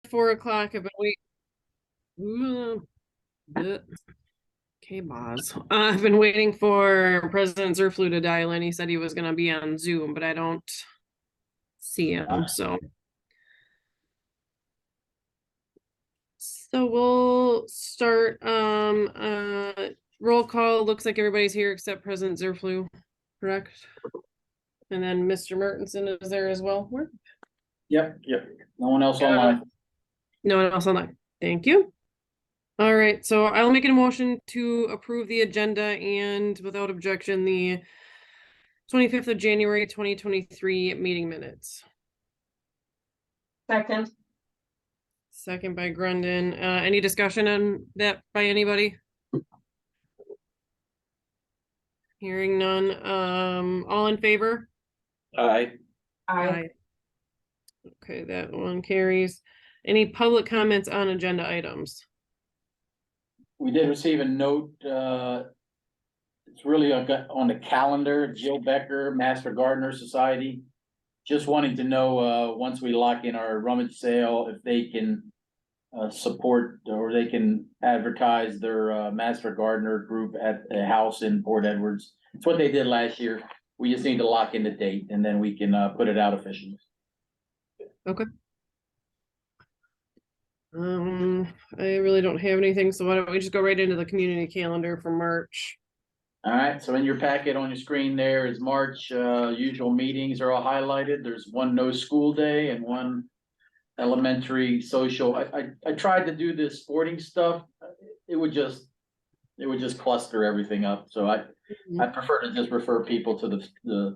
4 o'clock. I've been waiting. Okay, Boz. I've been waiting for President Zerflu to dial in. He said he was going to be on Zoom, but I don't see him. So we'll start. Roll call. Looks like everybody's here except President Zerflu, correct? And then Mr. Mertensen is there as well. Where? Yep. No one else online. No one else online. Thank you. All right, so I'll make a motion to approve the agenda and without objection, the 25th of January, 2023 meeting minutes. Second. Second by Grundon. Any discussion on that by anybody? Hearing none. All in favor? Aye. Aye. Okay, that one carries. Any public comments on agenda items? We did receive a note, it's really on the calendar, Jill Becker, Master Gardener Society. Just wanting to know, once we lock in our rummage sale, if they can support or they can advertise their Master Gardener group at a house in Port Edwards. It's what they did last year. We just need to lock in the date and then we can put it out officially. Okay. I really don't have anything, so why don't we just go right into the community calendar for March. All right, so in your packet on your screen there is March, usual meetings are all highlighted. There's one no school day and one elementary social. I tried to do this sporting stuff. It would just cluster everything up. So I prefer to just refer people to the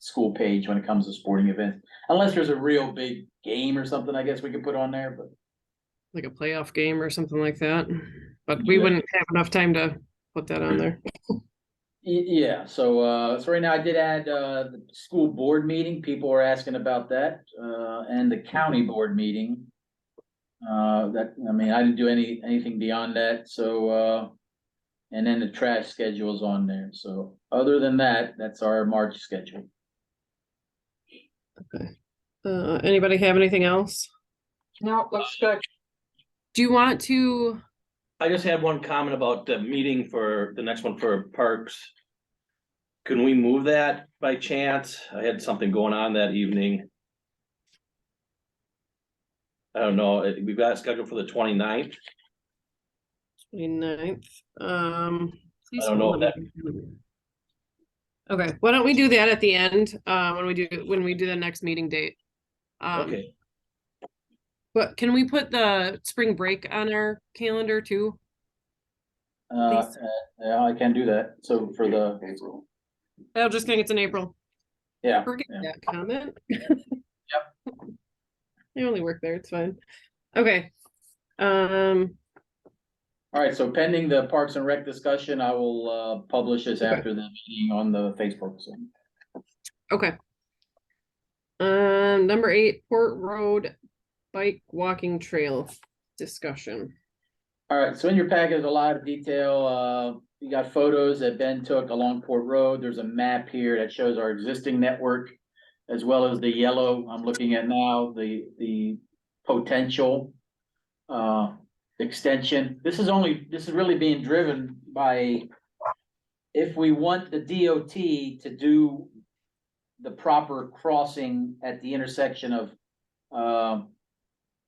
school page when it comes to sporting events. Unless there's a real big game or something, I guess we could put on there, but. Like a playoff game or something like that, but we wouldn't have enough time to put that on there. Yeah, so right now I did add the school board meeting. People are asking about that, and the county board meeting. I didn't do anything beyond that, so and then the trash schedule is on there. So other than that, that's our March schedule. Okay. Anybody have anything else? No, looks good. Do you want to? I just had one comment about the meeting for the next one for parks. Can we move that by chance? I had something going on that evening. I don't know, we've got it scheduled for the 29th. 29th. Please I don't know if that. Okay, why don't we do that at the end, when we do the next meeting date? Okay. But can we put the spring break on our calendar too? Yeah, I can do that. So for the. I'll just think it's in April. Yeah. Forget that comment. Yep. I only work there, it's fine. Okay. All right, so pending the Parks and Rec discussion, I will publish this after the meeting on the Facebook. So. Okay. Number 8, Port Road bike walking trail discussion. All right, so in your packet is a lot of detail. You got photos that Ben took along Port Road. There's a map here that shows our existing network, as well as the yellow I'm looking at now, the potential extension. This is really being driven by if we want the DOT to do the proper crossing at the intersection of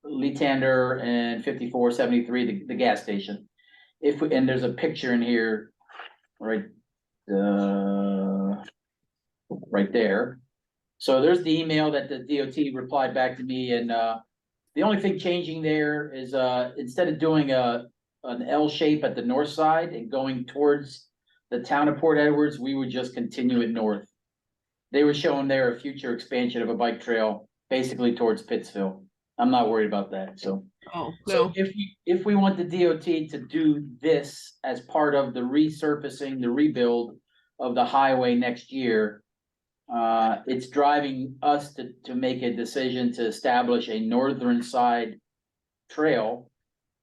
Leetander and 5473, the gas station. And there's a picture in here, right there. So there's the email that the DOT replied back to me, and the only thing changing there is instead of doing an L shape at the north side and going towards the town of Port Edwards, we would just continue it north. They were showing there a future expansion of a bike trail, basically towards Pittsville. I'm not worried about that, so. Oh, So no. if we want the DOT to do this as part of the resurfacing, the rebuild of the highway next year, it's driving us to make a decision to establish a northern side trail.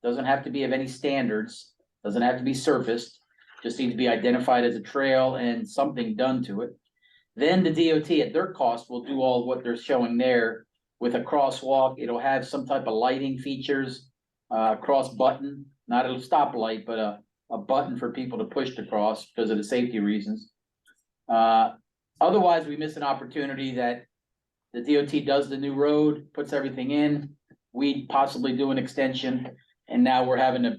Doesn't have to be of any standards, doesn't have to be surfaced, just needs to be identified as a trail and something done to it. Then the DOT at their cost will do all what they're showing there with a crosswalk. It'll have some type of lighting features, cross button, not a stoplight, but a button for people to push to cross because of the safety reasons. Otherwise, we miss an opportunity that the DOT does the new road, puts everything in. We possibly do an extension, and now we're having to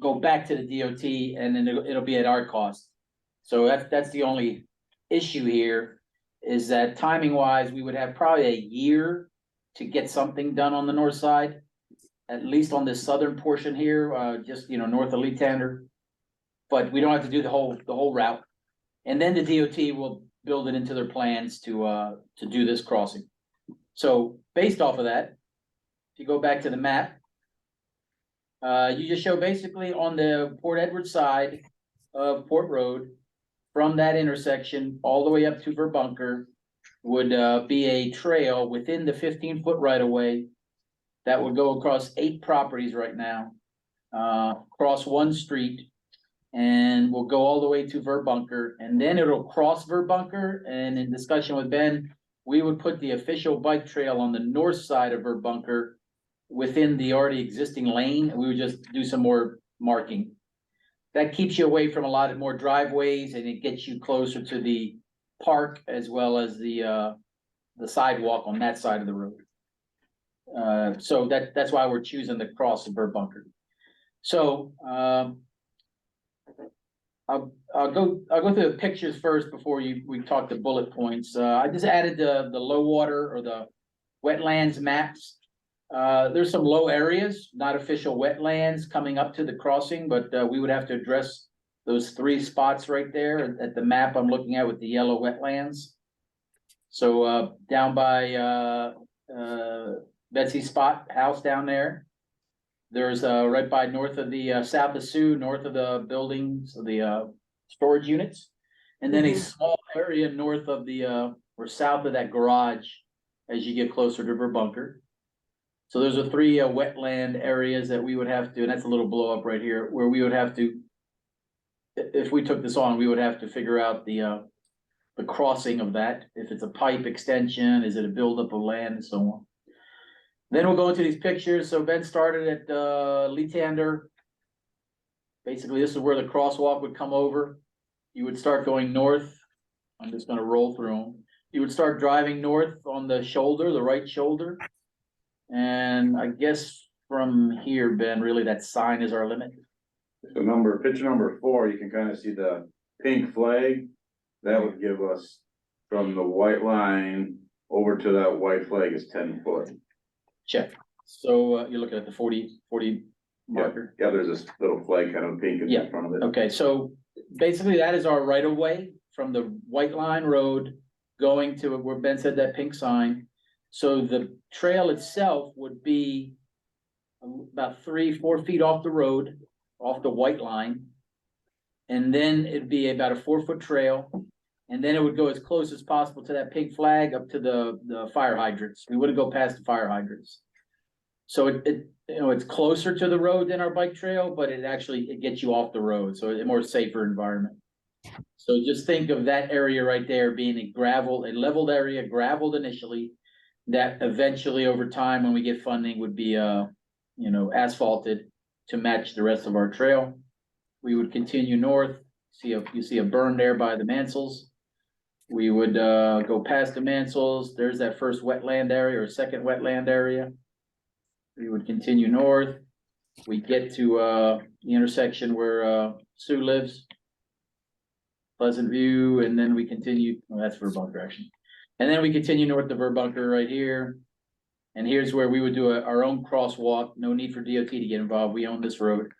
go back to the DOT, and then it'll be at our cost. So that's the only issue here, is that timing wise, we would have probably a year to get something done on the north side, at least on this southern portion here, just, north of Leatander. But we don't have to do the whole route. And then the DOT will build it into their plans to do this crossing. So based off of that, if you go back to the map, you just show basically on the Port Edward side of Port Road, from that intersection all the way up to Verbunker would be a trail within the 15-foot right of way that would go across 8 properties right now, across 1 street, and will go all the way to Verbunker, and then it'll cross Verbunker. And in discussion with Ben, we would put the official bike trail on the north side of Verbunker within the already existing lane. We would just do some more marking. That keeps you away from a lot more driveways, and it gets you closer to the park as well as the sidewalk on that side of the road. So that's why we're choosing the cross of Verbunker. So I'll go through the pictures first before we talk the bullet points. I just added the low water or the wetlands maps. There's some low areas, not official wetlands coming up to the crossing, but we would have to address those 3 spots right there at the map I'm looking at with the yellow wetlands. So down by Betsy Spot house down there. There's right by north of the south of Sioux, north of the buildings, the storage units. And then a small area north of the or south of that garage as you get closer to Verbunker. So those are 3 wetland areas that we would have to, and that's a little blow up right here, where we would have to, if we took this on, we would have to figure out the crossing of that. If it's a pipe extension, is it a buildup of land, and so on. Then we'll go into these pictures. So Ben started at Leatander. Basically, this is where the crosswalk would come over. You would start going north. I'm just gonna roll through them. You would start driving north on the shoulder, the right shoulder. And I guess from here, Ben, really that sign is our limit. So picture number 4, you can kind of see the pink flag. That would give us from the white line over to that white flag is 10 foot. Check. So you're looking at the 40 marker. Yeah, there's this little flag kind of pink in front of it. Okay, so basically that is our right of way from the White Line Road going to where Ben said that pink sign. So the trail itself would be about 3-4 feet off the road, off the white line. And then it'd be about a 4-foot trail. And then it would go as close as possible to that pink flag up to the fire hydrants. We wouldn't go past the fire hydrants. So it's closer to the road than our bike trail, but it gets you off the road. So it's a more safer environment. So just think of that area right there being a leveled area, graveled initially, that eventually over time, when we get funding, would be asphalted to match the rest of our trail. We would continue north. You see a burn there by the Mansells. We would go past the Mansells. There's that first wetland area or second wetland area. We would continue north. We get to the intersection where Sue lives, Pleasant View, and then we continue. Well, that's Verbunker actually. And then we continue north to Verbunker right here. And here's where we would do our own crosswalk. No need for DOT to get involved. We own this road.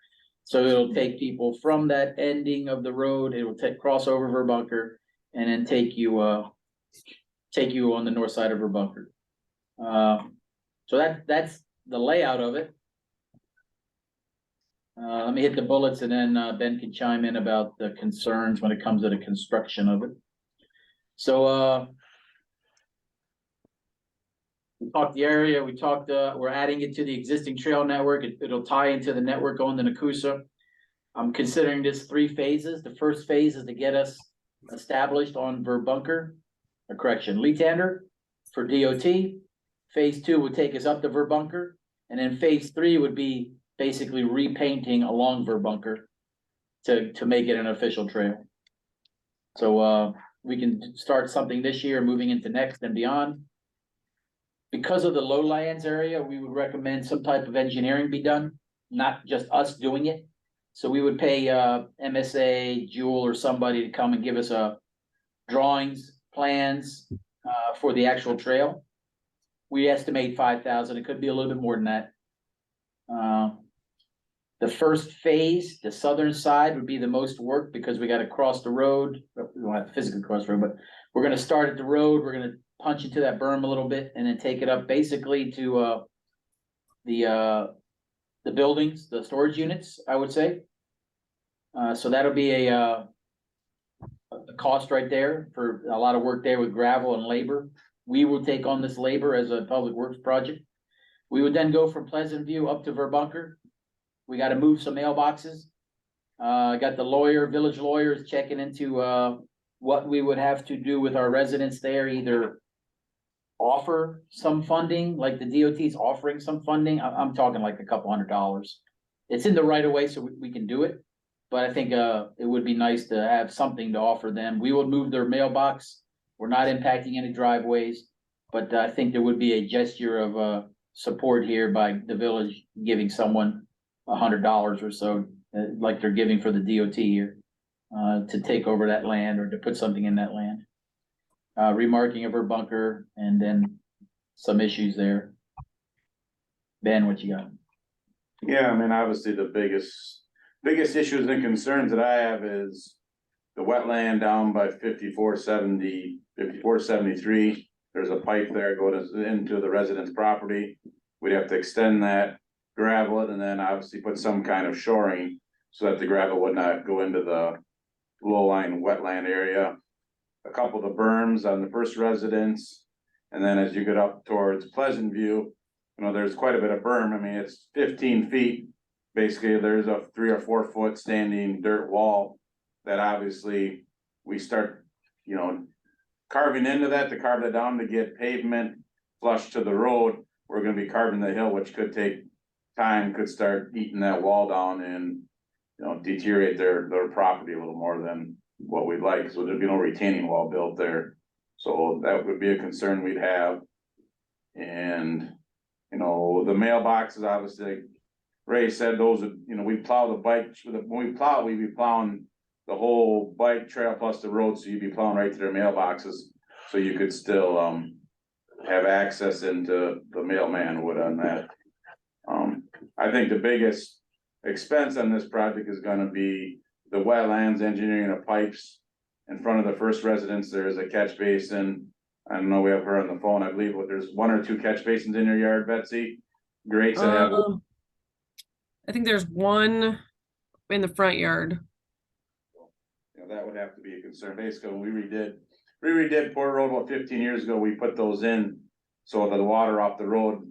So it'll take people from that ending of the road. It will cross over Verbunker and then take you on the north side of Verbunker. So that's the layout of it. Let me hit the bullets and then Ben can chime in about the concerns when it comes to the construction of it. So we talked the area, we're adding it to the existing trail network. It'll tie into the network going to Nakusa. I'm considering this 3 phases. The first phase is to get us established on Verbunker, Leatander for DOT. Phase 2 would take us up to Verbunker, and then phase 3 would be basically repainting along Verbunker to make it an official trail. So, we can start something this year, moving into next and beyond. Because of the lowlands area, we would recommend some type of engineering be done, not just us doing it. So we would pay MSA, Jewel, or somebody to come and give us drawings, plans for the actual trail. We estimate 5,000. It could be a little bit more than that. The first phase, the southern side, would be the most work because we got to cross the road. We don't have to physically cross the road, but we're going to start at the road. We're going to punch into that berm a little bit and then take it up basically to the buildings, the storage units, I would say. So that'll be a cost right there for a lot of work there with gravel and labor. We will take on this labor as a public works project. We would then go from Pleasant View up to Verbunker. We got to move some mailboxes. Got the village lawyers checking into what we would have to do with our residents there, either offer some funding, like the DOT's offering some funding. I'm talking like a couple $100. It's in the right of way, so we can do it. But I think it would be nice to have something to offer them. We will move their mailbox. We're not impacting any driveways, but I think there would be a gesture of support here by the village giving someone $100 or so, like they're giving for the DOT here, to take over that land or to put something in that land. Remarking of her bunker and then some issues there. Ben, what you got? Yeah, I mean, obviously the biggest issues and concerns that I have is the wetland down by 5473. There's a pipe there going into the resident's property. We'd have to extend that, gravel it, and then obviously put some kind of shoring so that the gravel would not go into the low-lying wetland area. A couple of the berms on the first residence, and then as you get up towards Pleasant View, you know, there's quite a bit of berm. I mean, it's 15 feet. Basically, there's a 3 or 4 foot standing dirt wall that obviously we start, you know, carving into that to carve it down to get pavement flush to the road. We're gonna be carving the hill, which could take time, could start eating that wall down and, you know, deteriorate their property a little more than what we'd like. So there'd be no retaining wall built there. So that would be a concern we'd have. And, you know, the mailboxes, obviously, like Ray said, those are, you know, we plow the bike, when we plow, we'd be plowing the whole bike trail plus the road, so you'd be plowing right to their mailboxes. So you could still have access into the mailman would on that. I think the biggest expense on this project is gonna be the wetlands engineering of pipes. In front of the first residence, there is a catch basin. I don't know, we have her on the phone, I believe, but there's 1 or 2 catch basins in your yard, Betsy. Grates that have. I think there's one in the front yard. You know, that would have to be a concern. Basically, when we redid Port Road about 15 years ago, we put those in so that the water off the road,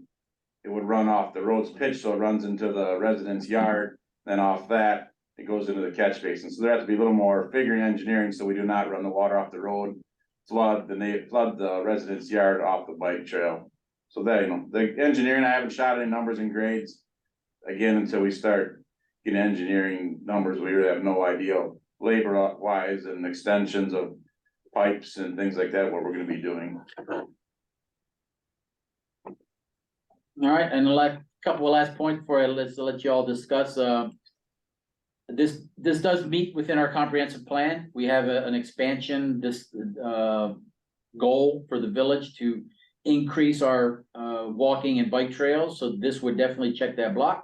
it would run off the road's pitch, so it runs into the resident's yard. Then off that, it goes into the catch basin. So there has to be a little more figuring engineering, so we do not run the water off the road, flood the resident's yard off the bike trail. So that, you know, the engineering, I haven't shot any numbers and grades. Again, until we start getting engineering numbers, we really have no idea labor wise and extensions of pipes and things like that, what we're gonna be doing. All right, and like couple of last points before I let you all discuss. This does meet within our comprehensive plan. We have an expansion, goal for the village to increase our walking and bike trails. So this would definitely check that block.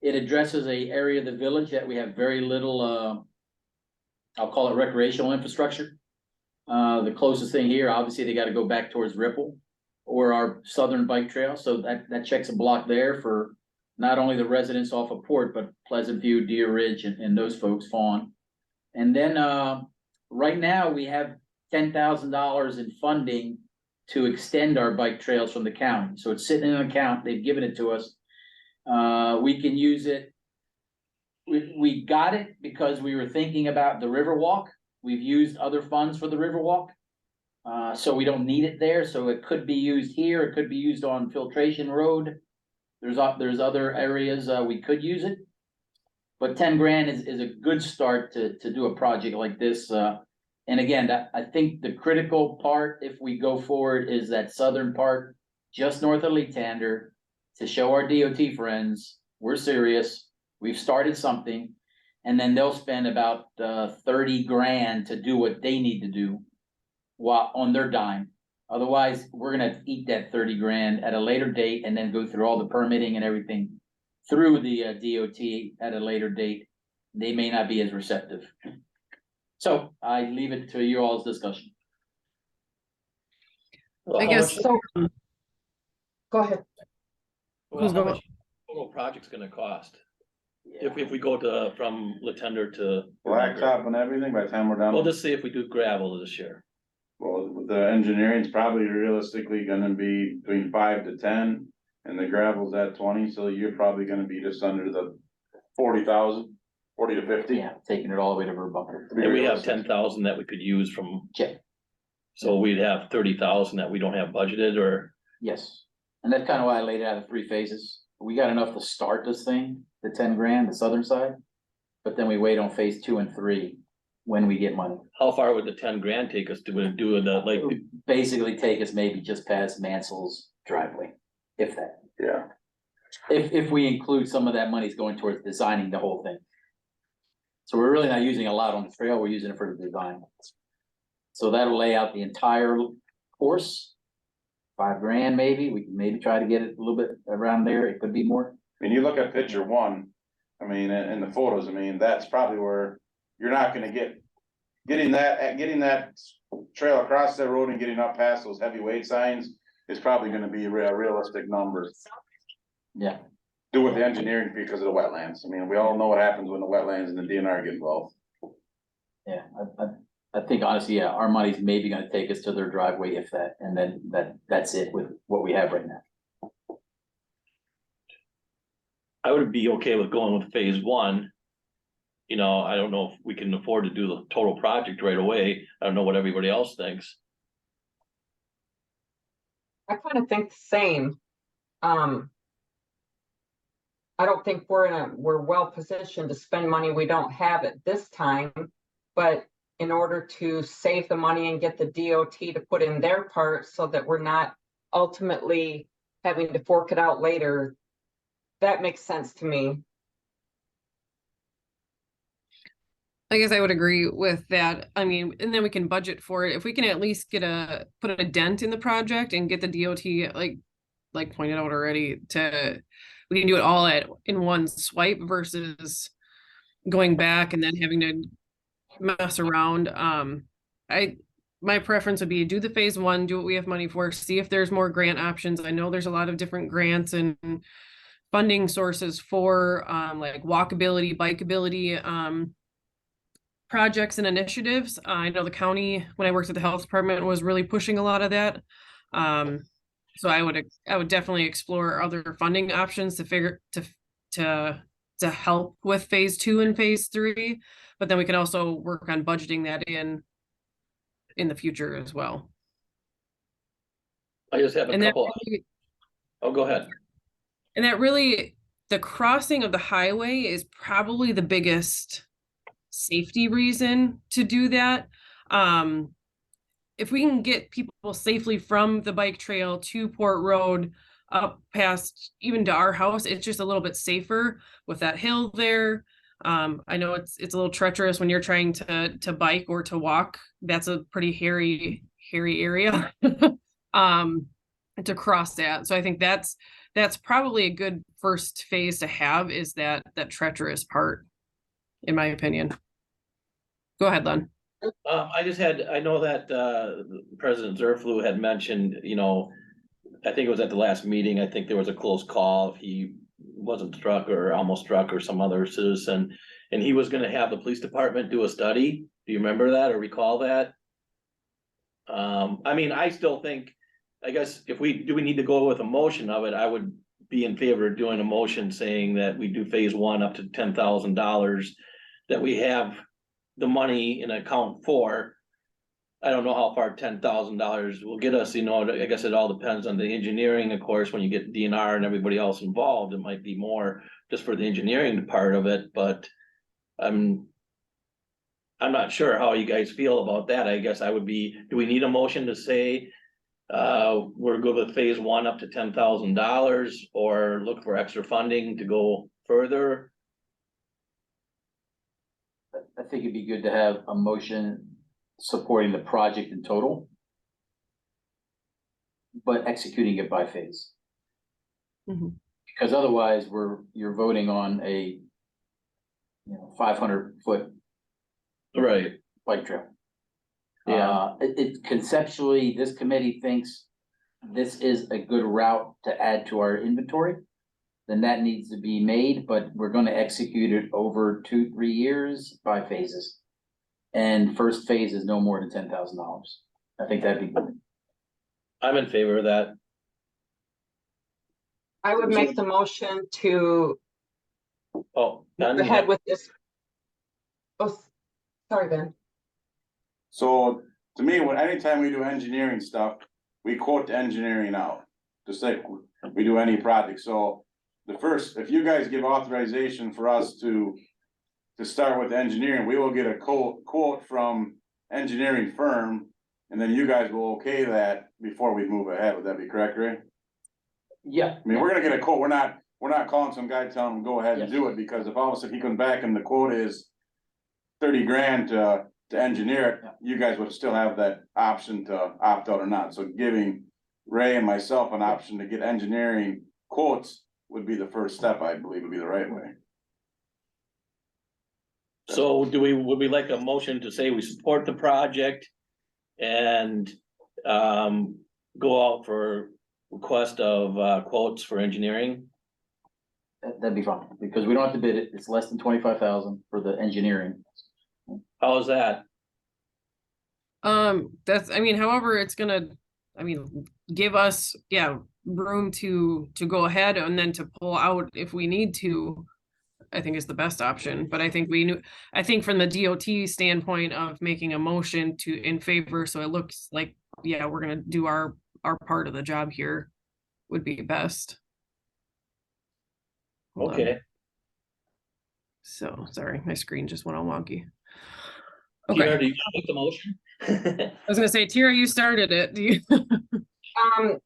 It addresses a area of the village that we have very little, I'll call it recreational infrastructure. The closest thing here, obviously, they got to go back towards Ripple or our southern bike trail. So that checks a block there for not only the residents off of Port, but Pleasant View, Deer Ridge, and those folks, Fawn. And then right now we have $10,000 in funding to extend our bike trails from the county. So it's sitting in an account. They've given it to us. We can use it. We got it because we were thinking about the Riverwalk. We've used other funds for the Riverwalk. So we don't need it there, so it could be used here, it could be used on Filtration Road. There's other areas, we could use it. But 10 grand is a good start to do a project like this, and again, I think the critical part, if we go forward, is that southern part, just north of Leander, to show our DOT friends, we're serious, we've started something. And then they'll spend about 30 grand to do what they need to do while on their dime. Otherwise, we're gonna eat that 30 grand at a later date and then go through all the permitting and everything through the DOT at a later date. They may not be as receptive. So I leave it to you all's discussion. Well, I how guess- much- So. Go ahead. well, Who's how going? much total project's gonna cost? If we go to, from Latender to. Blacktop and everything, by the time we're done. Well, just say if we do gravel this year. Well, with the engineering's probably realistically gonna be between 5 to 10, and the gravel's at 20, so you're probably gonna be just under the 40,000, 40 to 50. Yeah, taking it all the way to Verbucker. And we have 10,000 that we could use from, Check, so we'd have 30,000 that we don't have budgeted, or, yes. And that's kind of why I laid it out in 3 phases. We got enough to start this thing, the 10 grand, the southern side. But then we wait on phase 2 and 3 when we get money. how far would the 10 grand take us to do the, like, Basically take us maybe just past Mansell's driveway, if that. Yeah, If we include some of that money's going towards designing the whole thing. So we're really not using a lot on the trail, we're using it for the design. So that'll lay out the entire course. 5 grand maybe, we can maybe try to get it a little bit around there, it could be more. I mean, you look at picture 1, I mean, in the photos, I mean, that's probably where you're not gonna getting that trail across that road and getting up past those heavyweight signs is probably gonna be a realistic number. Yeah, Do with the engineering because of the wetlands. I mean, we all know what happens when the wetlands and the DNR get involved. yeah, I think honestly, yeah, our money's maybe gonna take us to their driveway if that, and then that's it with what we have right now. I would be okay with going with phase 1. You know, I don't know if we can afford to do the total project right away. I don't know what everybody else thinks. I kind of think the same. I don't think we're well positioned to spend money we don't have at this time. But in order to save the money and get the DOT to put in their part so that we're not ultimately having to fork it out later, that makes sense to me. I guess I would agree with that. I mean, and then we can budget for it. If we can at least put a dent in the project and get the DOT, like pointed out already, we can do it all in one swipe versus going back and then having to mess around. My preference would be do the phase 1, do what we have money for, see if there's more grant options. I know there's a lot of different grants and funding sources for like walkability, bikeability, projects and initiatives. I know the county, when I worked at the health department, was really pushing a lot of that. So I would definitely explore other funding options to help with phase 2 and phase 3, but then we can also work on budgeting that in the future as well. I just have a And that couple, oh, go ahead. And that really, the crossing of the highway is probably the biggest safety reason to do that. If we can get people safely from the bike trail to Port Road up past even to our house, it's just a little bit safer with that hill there. I know it's a little treacherous when you're trying to bike or to walk. That's a pretty hairy area to cross that. So I think that's probably a good first phase to have, is that treacherous part, in my opinion. Go ahead, Len. I know that President Zerflu had mentioned, you know, I think it was at the last meeting, I think there was a close call. He wasn't struck or almost struck or some other citizen, and he was gonna have the police department do a study. Do you remember that or recall that? I mean, I still think, I guess do we need to go with a motion of it? I would be in favor of doing a motion saying that we do phase 1 up to $10,000, that we have the money in account for I don't know how far $10,000 will get us, you know, I guess it all depends on the engineering, of course, when you get DNR and everybody else involved, it might be more just for the engineering part of it, but I'm not sure how you guys feel about that. I guess I would be, do we need a motion to say we're good with phase one up to $10,000 or look for extra funding to go further? I think it'd be good to have a motion supporting the project in total, but executing it by phase. Mhm. Because otherwise, you're voting on a 500-foot Right. bike trail. Yeah. It conceptually, this committee thinks this is a good route to add to our inventory. Then that needs to be made, but we're gonna execute it over 2-3 years by phases. And first phase is no more than $10,000. I think that'd be good. I'm in favor of that. I would make the motion to Oh, move ahead with this. Oh, sorry, Ben. So to me, anytime we do engineering stuff, we quote the engineering out, just like we do any project. So if you guys give authorization for us to start with engineering, we will get a quote from engineering firm, and then you guys will okay that before we move ahead. Would that be correct, Ray? Yeah. I mean, we're gonna get a quote. We're not calling some guy telling him go ahead and do it, because if all of a sudden he comes back and the quote is 30 grand to engineer it, you guys would still have that option to opt out or not. So giving Ray and myself an option to get engineering quotes would be the first step, I believe would be the right way. so would we like a motion to say we support the project and go out for request of quotes for engineering? That'd be fine, because we don't have to bid it. It's less than 25,000 for the engineering. How's that? I mean, however, it's gonna, give us, room to go ahead and then to pull out if we need to, I think is the best option. But I think from the DOT standpoint of making a motion in favor, so it looks like, we're gonna do our part of the job here, would be best. Hold on. Okay. So, sorry, my screen just went all wonky. Tara, Okay, do you make the motion? I was gonna say, Tira, you started it. Do you? I'm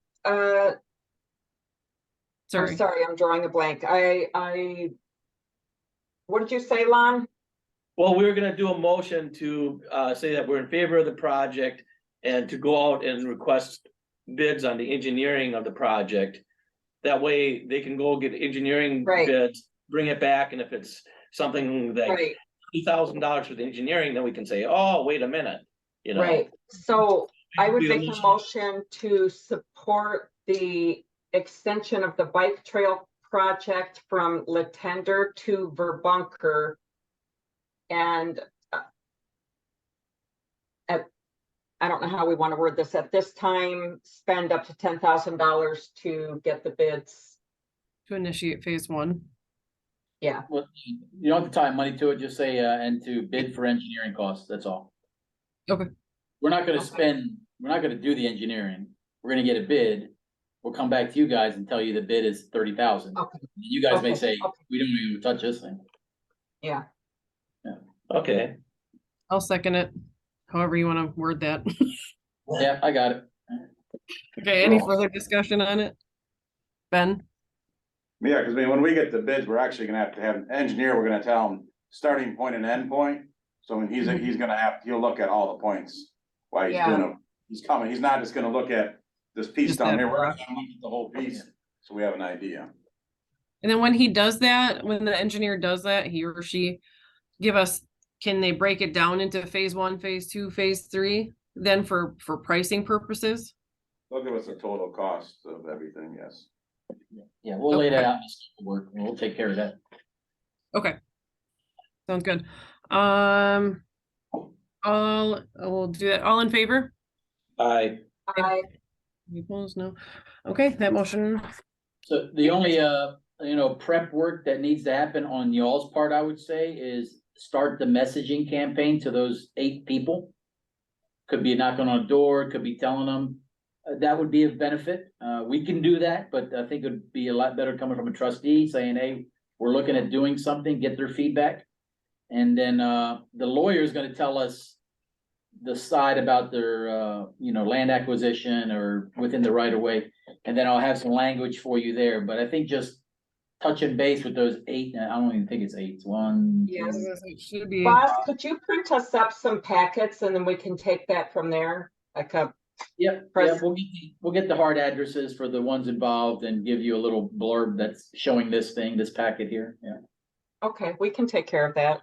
Sorry. sorry, I'm drawing a blank. What did you say, Lon? Well, we were gonna do a motion to say that we're in favor of the project and to go out and request bids on the engineering of the project. That way they can go get engineering Right. bids, bring it back, and if it's something like Right, $50,000 for the engineering, then we can say, oh, wait a minute, you know. right. So I would Be the make a motion to support the extension of the bike trail project from Latender to Verbunker. And I don't know how we want to word this, at this time, spend up to $10,000 to get the bids. To initiate phase one. Yeah, Well, you don't have to tie money to it, just say, and to bid for engineering costs, that's all. Okay. We're not gonna Okay. we're not gonna do the engineering. We're gonna get a bid. We'll come back to you guys and tell you the bid is 30,000. okay, You guys may Okay, say, okay. we don't even touch this thing. yeah. Okay, I'll second it. However you want to word that. Yeah, I got it. Okay, any further discussion on it? Ben? Yeah, because I mean, when we get the bids, we're actually gonna have to have an engineer, we're gonna tell him starting point and end point. So when he'll look at all the points while he's Yeah. doing it. He's not just gonna look at this piece Just down that here, we're rough. gonna look at the whole piece, so we have an idea. And then when he does that, when the engineer does that, he or she can they break it down into phase one, phase two, phase three? Then for pricing purposes? They'll give us a total cost of everything, yes. Yeah, we'll lay that Okay. out in the scope of work, and we'll take care of that. Okay. Sounds good. We'll do that. All in favor? I, Any opposed? No. Okay, that motion. So the only, prep work that needs to happen on y'all's part, I would say, is start the messaging campaign to those 8 people. could be knocking on a door, could be telling them. That would be of benefit. We can do that, but I think it'd be a lot better coming from a trustee saying, hey, we're looking at doing something, get their feedback. And then, the lawyer is gonna tell us the side about their, land acquisition or within the right of way. And then I'll have some language for you there, but I think just touching base with those 8, I don't even think it's 8, it's 1. Yes. It should be. Boss, could you print us up some packets and then we can take that from there? Like a, Yep, we'll get the hard addresses for the ones involved and give you a little blurb that's showing this packet here, yeah. okay, we can take care of that.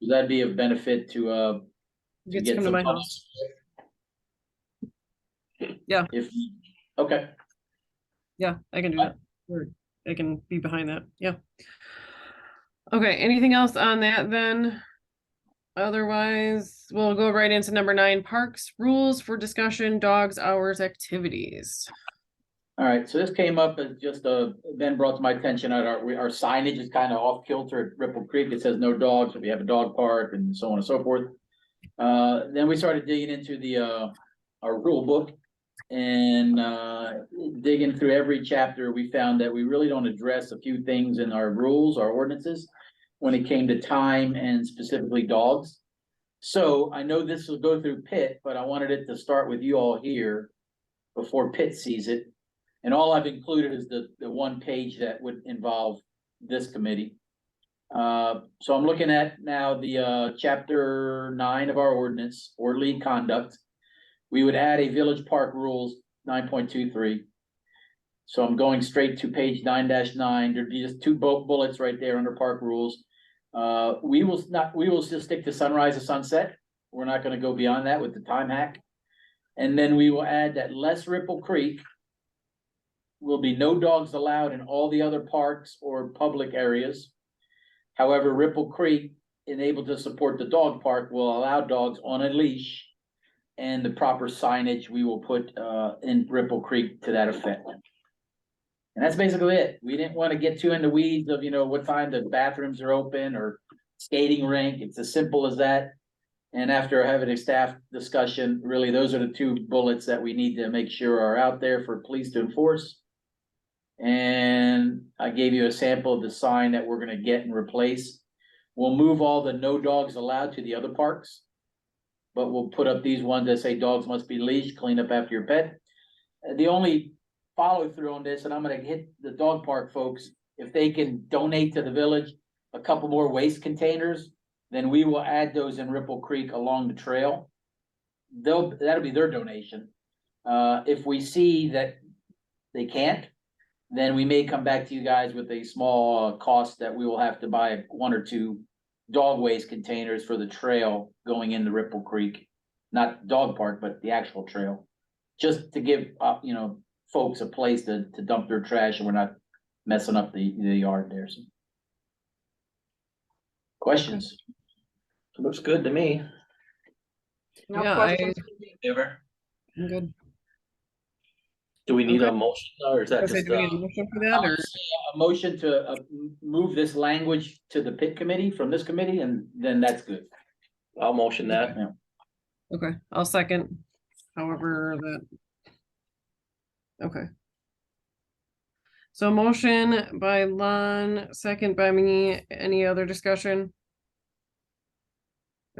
That'd be of benefit to Get to get come to some my public. house. Yeah. If, okay, Yeah, I can do that. Or I can be behind that. Yeah. Okay, anything else on that then? Otherwise, we'll go right into number 9, parks, rules for discussion, dogs, hours, activities. all right, so this came up as just Ben brought to my attention that our signage is kind of off kilter at Ripple Creek. It says no dogs, if you have a dog park and so on and so forth. Then we started digging into our rule book and digging through every chapter, we found that we really don't address a few things in our rules, our ordinances, when it came to time and specifically dogs. So I know this will go through Pitt, but I wanted it to start with you all here before Pitt sees it. And all I've included is the one page that would involve this committee. So I'm looking at now the chapter 9 of our ordinance, orderly conduct. We would add a village park rules 9.23. So I'm going straight to page 9-9. There'd be just 2 bullets right there under park rules. We will just stick to sunrise to sunset. We're not gonna go beyond that with the time hack. And then we will add that Les Ripple Creek will be no dogs allowed in all the other parks or public areas. However, Ripple Creek, enabled to support the dog park, will allow dogs on a leash. And the proper signage we will put in Ripple Creek to that effect. And that's basically it. We didn't want to get too into weeds of, what time the bathrooms are open or skating rink. It's as simple as that. And after having a staff discussion, really, those are the 2 bullets that we need to make sure are out there for police to enforce. And I gave you a sample of the sign that we're gonna get and replace. We'll move all the no dogs allowed to the other parks. But we'll put up these ones that say dogs must be leashed, clean up after your pet. The only follow through on this, and I'm gonna hit the dog park folks, if they can donate to the village a couple more waste containers, then we will add those in Ripple Creek along the trail. That'll be their donation. If we see that they can't, then we may come back to you guys with a small cost that we will have to buy 1 or 2 dog waste containers for the trail going into Ripple Creek. Not dog park, but the actual trail. Just to give folks a place to dump their trash and we're not messing up the yard there. So. Questions? Looks good to me. No Yeah, questions. Ever? I'm good. Do we need Okay. a motion or is that Okay, just, do we need a motion for that, I'll or? say a motion to move this language to the Pitt committee from this committee, and then that's good. I'll motion that. Okay, I'll second, however that. Okay. So motion by Lon, second by me, any other discussion?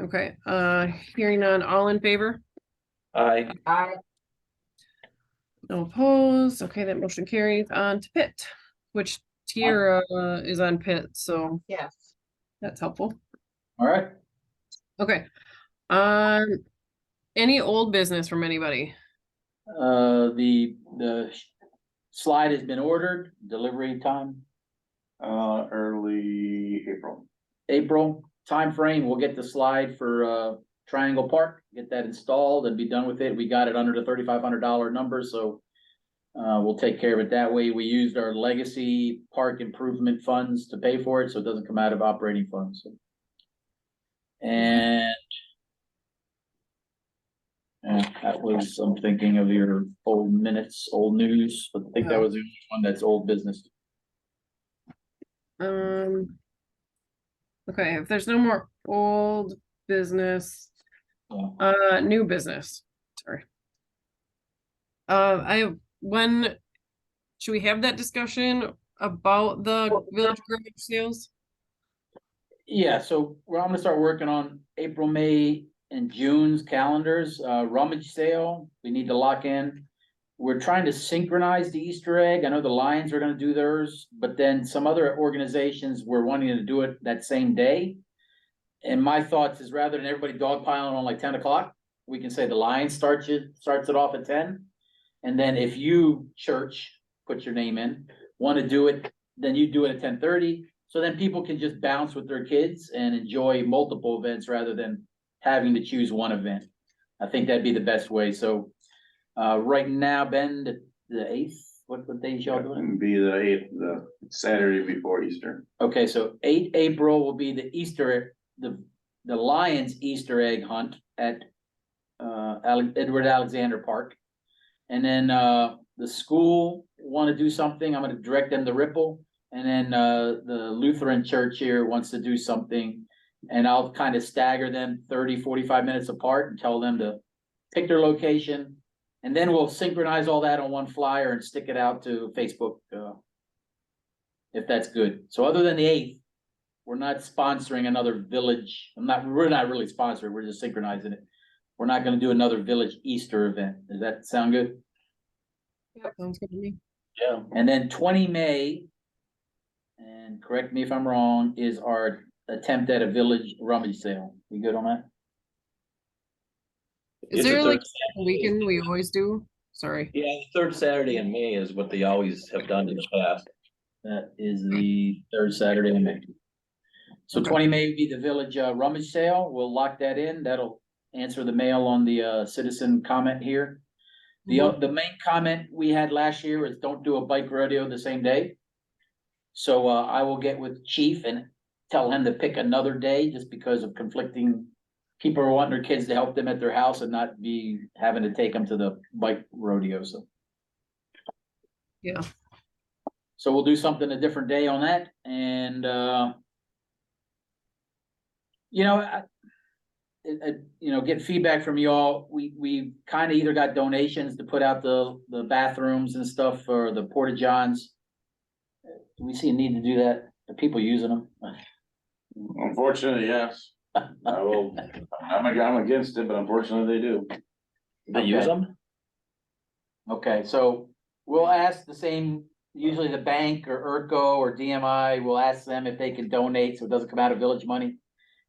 Okay, hearing none, all in favor? Aye. No opposed, okay, that motion carries on to Pitt, which Tiara is on Pitt, so Yes. that's helpful. All right. Okay, any old business from anybody? The slide has been ordered, delivery time, Early April. April timeframe. We'll get the slide for Triangle Park, get that installed and be done with it. We got it under the $3,500 number, so we'll take care of it that way. We used our legacy park improvement funds to pay for it, so it doesn't come out of operating funds. And that was, I'm thinking of your old minutes, old news, but I think that was the only one that's old business. Okay, if there's no more old business, New business, sorry. When should we have that discussion about the village garage sales? Yeah, so I'm gonna start working on April, May, and June's calendars, rummage sale, we need to lock in. We're trying to synchronize the Easter egg, I know the Lions are gonna do theirs, but then some other organizations were wanting to do it that same day. And my thoughts is rather than everybody dogpiling on like 10 o'clock, we can say the Lions starts it off at 10. And then if you, church, put your name in, wanna do it, then you do it at 10:30. So then people can just bounce with their kids and enjoy multiple events rather than having to choose one event. I think that'd be the best way, so, right now, Ben, the 8th, what days y'all doing? And be the 8th, the Saturday before Easter. Okay, so 8 April will be the the Lions Easter egg hunt at, Edward Alexander Park. And then, the school wanna do something, I'm gonna direct them to Ripple. And then, the Lutheran church here wants to do something. And I'll kind of stagger them 30-45 minutes apart and tell them to pick their location. And then we'll synchronize all that on one flyer and stick it out to Facebook, if that's good. So other than the 8th, we're not sponsoring another village. We're not really sponsoring, we're just synchronizing it. We're not gonna do another village Easter event. Does that sound good? Sounds good to me. Yeah. And then 20 May, and correct me if I'm wrong, is our attempt at a village rummage sale. We good on that? Is It's the there like third a weekend we always do? Sorry. Yeah, the third Saturday in May is what they always have done in the past. That is the third Saturday in May. So Okay. 20 May would be the village rummage sale. We'll lock that in. That'll answer the mail on the citizen comment here. The main comment we had last year is don't do a bike rodeo the same day. So I will get with chief and tell him to pick another day just because of conflicting. People are wanting their kids to help them at their house and not be having to take them to the bike rodeo, so. Yeah. So we'll do something a different day on that and, you know, get feedback from y'all. We kind of either got donations to put out the bathrooms and stuff for the porta johns. Do we see a need to do that? Are people using them? Unfortunately, yes. I'm against it, but unfortunately they do. They use Okay. them? Okay, so we'll ask the same, usually the bank or ERCO or DMI, we'll ask them if they can donate, so it doesn't come out of village money.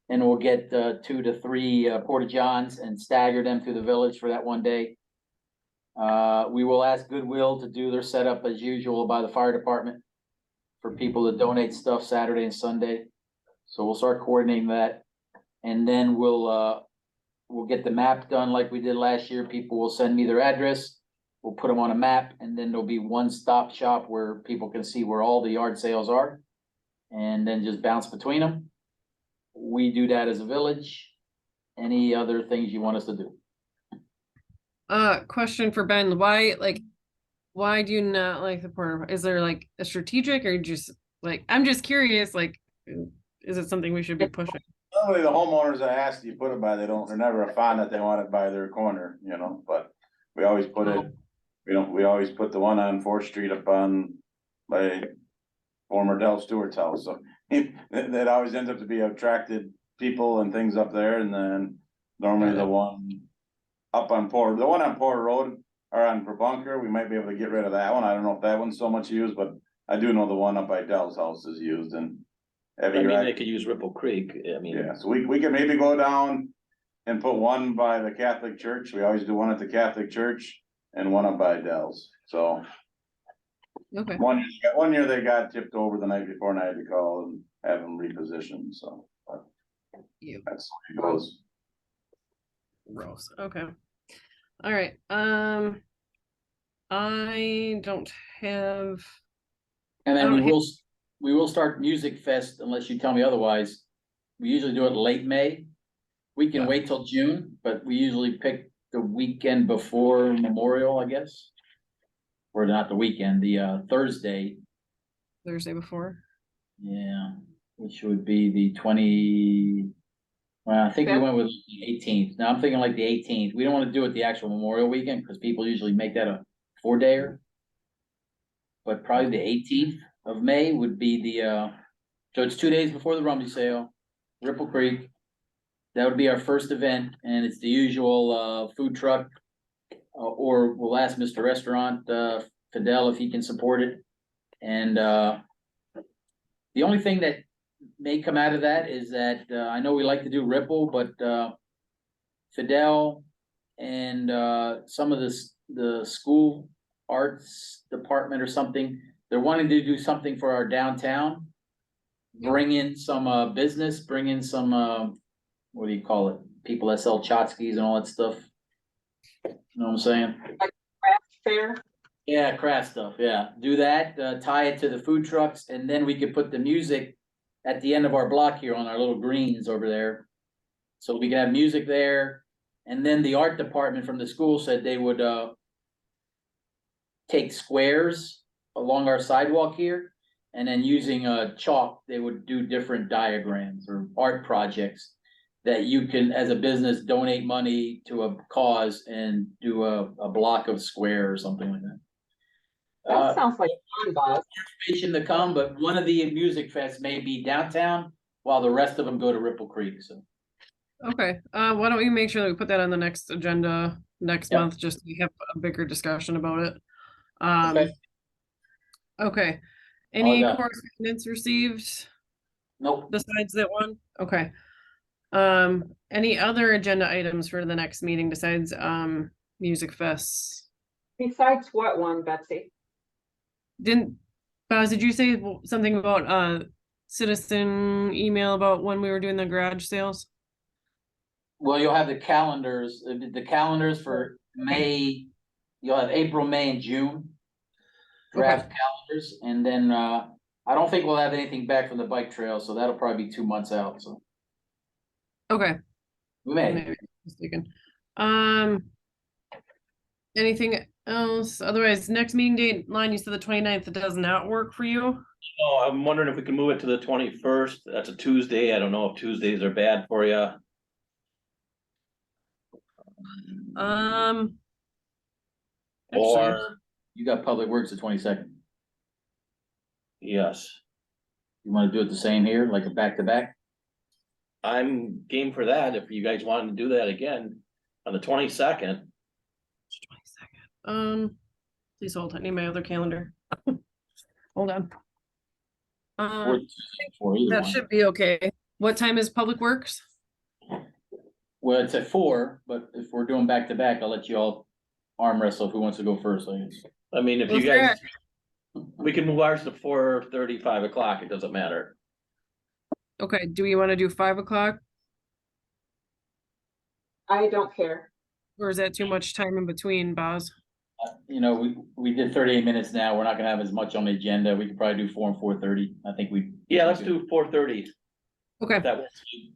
And we'll get 2 to 3 porta johns and stagger them through the village for that one day. We will ask Goodwill to do their setup as usual by the fire department for people to donate stuff Saturday and Sunday. So we'll start coordinating that. And then we'll get the map done like we did last year. People will send me their address. We'll put them on a map and then there'll be one stop shop where people can see where all the yard sales are. And then just bounce between them. We do that as a village. Any other things you want us to do? Question for Ben, why do you not like the porta? Is there like a strategic or just like, I'm just curious, like, is it something we should be pushing? Normally the homeowners that ask you put it by, they're never a fan that they want it by their corner, but we always put it, we always put the one on 4th Street up on by former Del Stewart's house, so that always ends up to be attracted people and things up there, and then normally the one up on the one on Porter Road or on Bunker, we might be able to get rid of that one. I don't know if that one's so much used, but I do know the one up by Dell's house is used and. I mean, they could use Ripple Creek, I mean. Yeah, so we can maybe go down and put one by the Catholic Church. We always do one at the Catholic Church and one up by Dell's, so. Okay. One year they got tipped over the night before and I had to call and have them repositioned, so. But that's the way it goes. Gross. Okay. All right. I don't have. And I then don't we will start Music Fest unless you tell me otherwise. We usually do it late May. We can Yeah. wait till June, but we usually pick the weekend before Memorial, I guess. Or not the weekend, the Thursday, Thursday before. yeah, which would be the 20. Well, I think we Fifth? went with the 18th. Now I'm thinking like the 18th. We don't want to do it the actual Memorial Weekend because people usually make that a 4-dayer. But probably the 18th of May would be so it's 2 days before the Rumby Sale, Ripple Creek. That would be our first event, and it's the usual food truck. Or we'll ask Mr. Restaurant, Fidel, if he can support it. And the only thing that may come out of that is that I know we like to do Ripple, but Fidel and some of the school arts department or something, they're wanting to do something for our downtown. Bring in some business, bring in some what do you call it? People that sell tchotchkes and all that stuff. You know what I'm saying? Craft fair? Yeah, craft stuff, yeah. Do that, tie it to the food trucks, and then we could put the music at the end of our block here on our little greens over there. So we can have music there, and then the art department from the school said they would take squares along our sidewalk here, and then using chalk, they would do different diagrams or art projects that you can, as a business, donate money to a cause and do a block of square or something like that. That sounds like fun, Bob. Information to come, but one of the music fests may be downtown, while the rest of them go to Ripple Creek, so. Okay, why don't we make sure that we put that on the next agenda next Yep. month, just to have a bigger discussion about it. Okay. Okay. All I Any got. correspondence received Nope, besides that one? Okay. Any other agenda items for the next meeting besides, music fests? Besides what one, Betsy? Baz, did you say something about, citizen email about when we were doing the garage sales? well, you'll have the calendars for May, you'll have April, May, and June. Draft calendars, and then, I don't think we'll have anything back from the bike trail, so that'll probably be 2 months out, so. Okay. We may. Maybe I'm mistaken. Anything else? Otherwise, next meeting date line, you said the 29th. It does not work for you? Oh, I'm wondering if we can move it to the 21st. That's a Tuesday. I don't know if Tuesdays are bad for you. Actually, Or, You got Public Works the 22nd. yes, You wanna do it the same here, like a back-to-back? I'm game for that. If you guys wanted to do that again on the 22nd. 22nd. Please hold. I need my other calendar. Hold on. Or either That one. should be okay. What time is Public Works? Well, it's at 4, but if we're doing back-to-back, I'll let you all arm wrestle who wants to go first, I guess. I mean, if Well, you if you're guys, we can move ours to 4:30, 5 o'clock. It doesn't matter. Okay, do we want to do 5 o'clock, I don't care. or is that too much time in between, Boz? You know, we did 38 minutes now, we're not gonna have as much on the agenda, we could probably do 4 and 4:30, I think we. Yeah, let's do 4:30. Okay, That works. for you.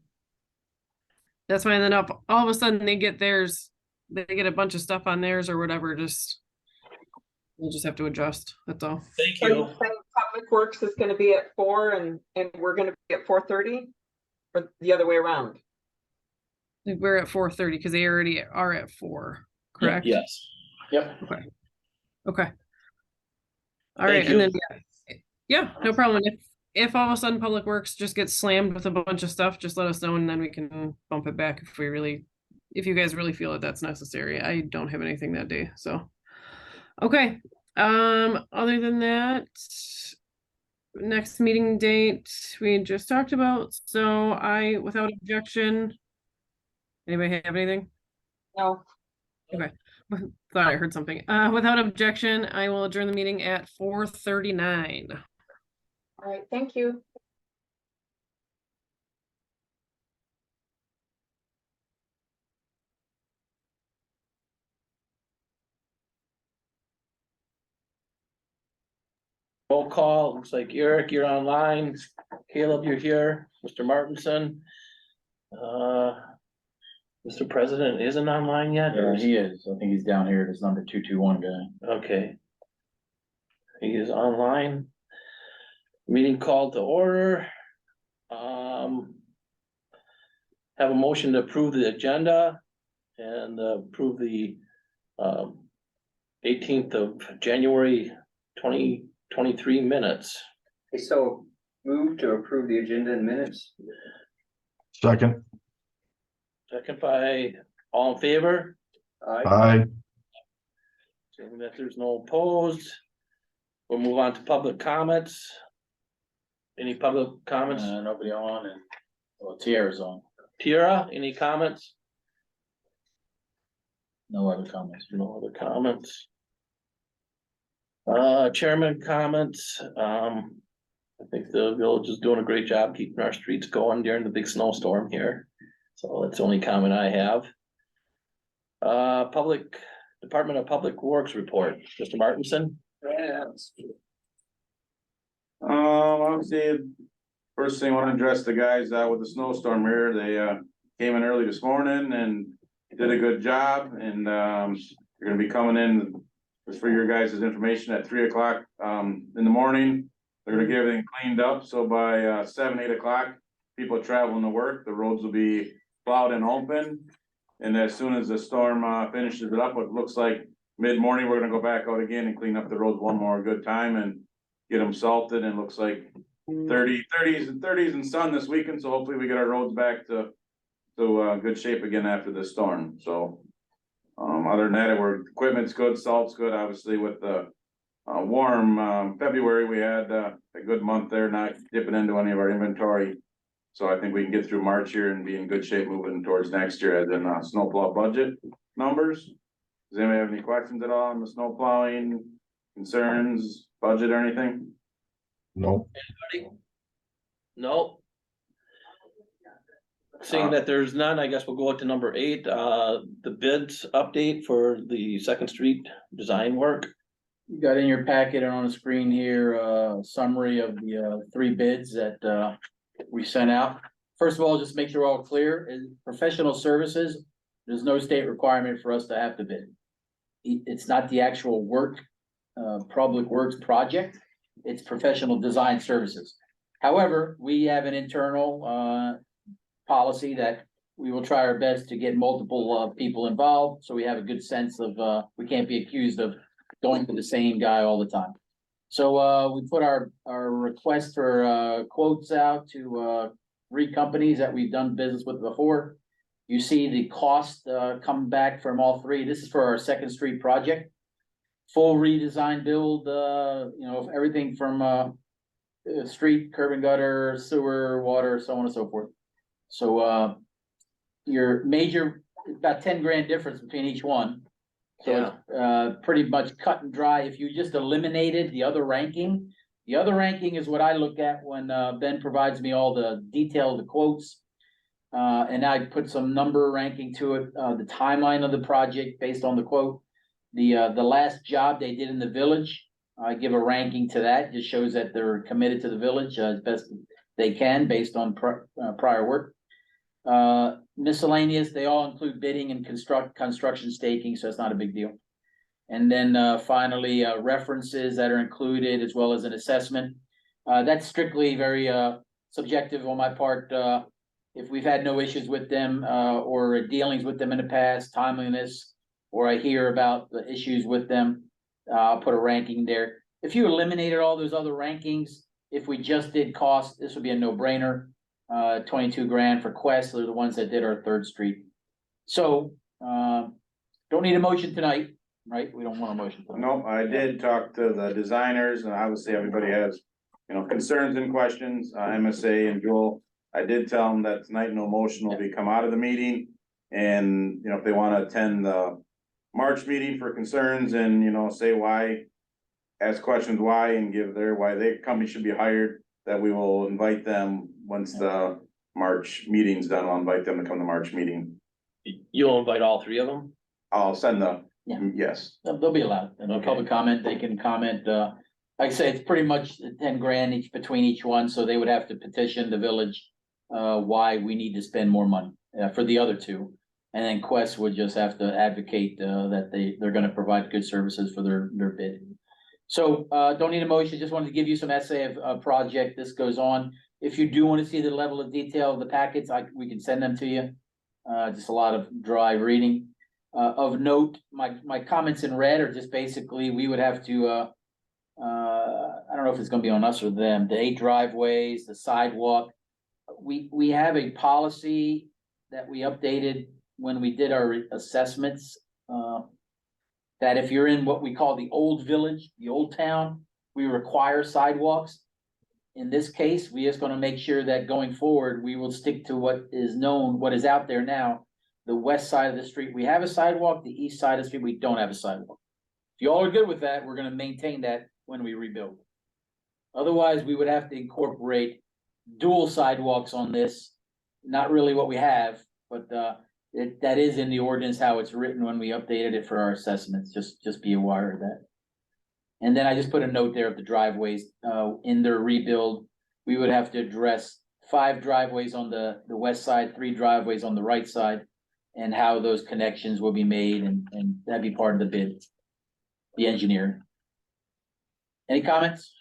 that's fine. Then all of a sudden they get theirs, they get a bunch of stuff on theirs or whatever, we'll just have to adjust, that's all. Thank Are you you. saying Public Works is gonna be at 4 and we're gonna be at 4:30? Or the other way around? We're at 4:30 because they already are at 4, correct? Yes. Yep. Okay. All Thank right, and you. then, yeah, no problem. If all of a sudden Public Works just gets slammed with a bunch of stuff, just let us know and then we can bump it back if you guys really feel that that's necessary. I don't have anything that day, so. Okay, other than that, next meeting date, we just talked about, so without objection. Anybody have anything? No. Okay, thought I heard something. Without objection, I will adjourn the meeting at 4:39. All right, thank you. Roll call, looks like Eric, you're online. Caleb, you're here. Mr. Martinson. Mr. President isn't online yet? Yeah, he is, I think he's down here, this number 221 guy. Okay. He is online. Meeting called to order. have a motion to approve the agenda and approve the 18th of January 2023 minutes. Okay, so move to approve the agenda and minutes. Second, Second by, all in favor? aye, Seeing that there's no opposed, we'll move on to public comments. Any public comments? Nobody on and, well, Tierra's on, Tira, any comments? no other comments. No other comments. Chairman comments, I think the village is doing a great job keeping our streets going during the big snowstorm here. So that's the only comment I have. Public, Department of Public Works report, Mr. Martinson. Obviously, first thing I want to address the guys with the snowstorm here. They came in early this morning and did a good job, and they're gonna be coming in just for your guys' information at 3 o'clock in the morning. They're gonna get everything cleaned up, so by 7, 8 o'clock, people traveling to work, the roads will be plowed and open. And as soon as the storm finishes it up, it looks like mid-morning, we're gonna go back out again and clean up the roads one more good time and get them salted, and it looks like 30s and sun this weekend, so hopefully we get our roads back to good shape again after the storm, so. Other than that, equipment's good, salt's good, obviously with the warm February, we had a good month there, not dipping into any of our inventory. So I think we can get through March here and be in good shape moving towards next year as in snowplow budget numbers. Does anybody have any questions at all on the snow plowing, concerns, budget or anything? no, Anybody? No. Seeing that there's none, I guess we'll go to number 8, the bids update for the Second Street design work. You got in your packet and on the screen here, a summary of the 3 bids that we sent out. First of all, just make sure we're all clear, in professional services, there's no state requirement for us to have to bid. It's not the actual work, public works project, it's professional design services. However, we have an internal policy that we will try our best to get multiple people involved, so we have a good sense of, we can't be accused of going to the same guy all the time. So we put our request for quotes out to 3 companies that we've done business with before. You see the cost come back from all 3. This is for our Second Street project. Full redesign build, you know, everything from street, curb and gutter, sewer, water, so on and so forth. So your major, about 10 grand difference between each one. So it's pretty much cut and dry. If you just eliminated the other ranking is what I look at when Ben provides me all the detail of the quotes. And I put some number ranking to it, the timeline of the project based on the quote. The last job they did in the village, I give a ranking to that, just shows that they're committed to the village as best they can based on prior work. Miscellaneous, they all include bidding and construction staking, so it's not a big deal. And then finally, references that are included as well as an assessment. That's strictly very subjective on my part. If we've had no issues with them or dealings with them in the past, timeliness, or I hear about the issues with them, I'll put a ranking there. If you eliminated all those other rankings, if we just did cost, this would be a no-brainer. 22 grand for Quest, they're the ones that did our 3rd Street. So, don't need a motion tonight, right? We don't want a motion tonight. Nope, I did talk to the designers, and obviously everybody has, you know, concerns and questions, MSA and Joel. I did tell them that tonight no motion will be come out of the meeting. And, you know, if they wanna attend the March meeting for concerns and, you know, say why, ask questions why and give why their company should be hired, that we will invite them once the March meeting's done. I'll invite them to come to March meeting. You'll invite all 3 of them? I'll send Yeah. yes. They'll be allowed, and Okay. public comment, they can comment, like I say, it's pretty much 10 grand each between each one, so they would have to petition the village. Why we need to spend more money for the other 2. And then Quest would just have to advocate that they're gonna provide good services for their bid. So don't need a motion, just wanted to give you some essay of project. This goes on. if you do want to see the level of detail of the packets, we can send them to you. Just a lot of dry reading. Of note, my comments in red are just basically, we would have to, I don't know if it's gonna be on us or them, the 8 driveways, the sidewalk. We have a policy that we updated when we did our assessments. That if you're in what we call the old village, the old town, we require sidewalks. In this case, we just gonna make sure that going forward, we will stick to what is known, what is out there now. The west side of the street, we have a sidewalk, the east side of the street, we don't have a sidewalk. If y'all are good with that, we're gonna maintain that when we rebuild. Otherwise, we would have to incorporate dual sidewalks on this. Not really what we have, but that is in the ordinance, how it's written when we updated it for our assessments, just be aware of that. And then I just put a note there of the driveways, in their rebuild, we would have to address 5 driveways on the west side, 3 driveways on the right side. And how those connections will be made, and that'd be part of the bid. The engineering. Any comments?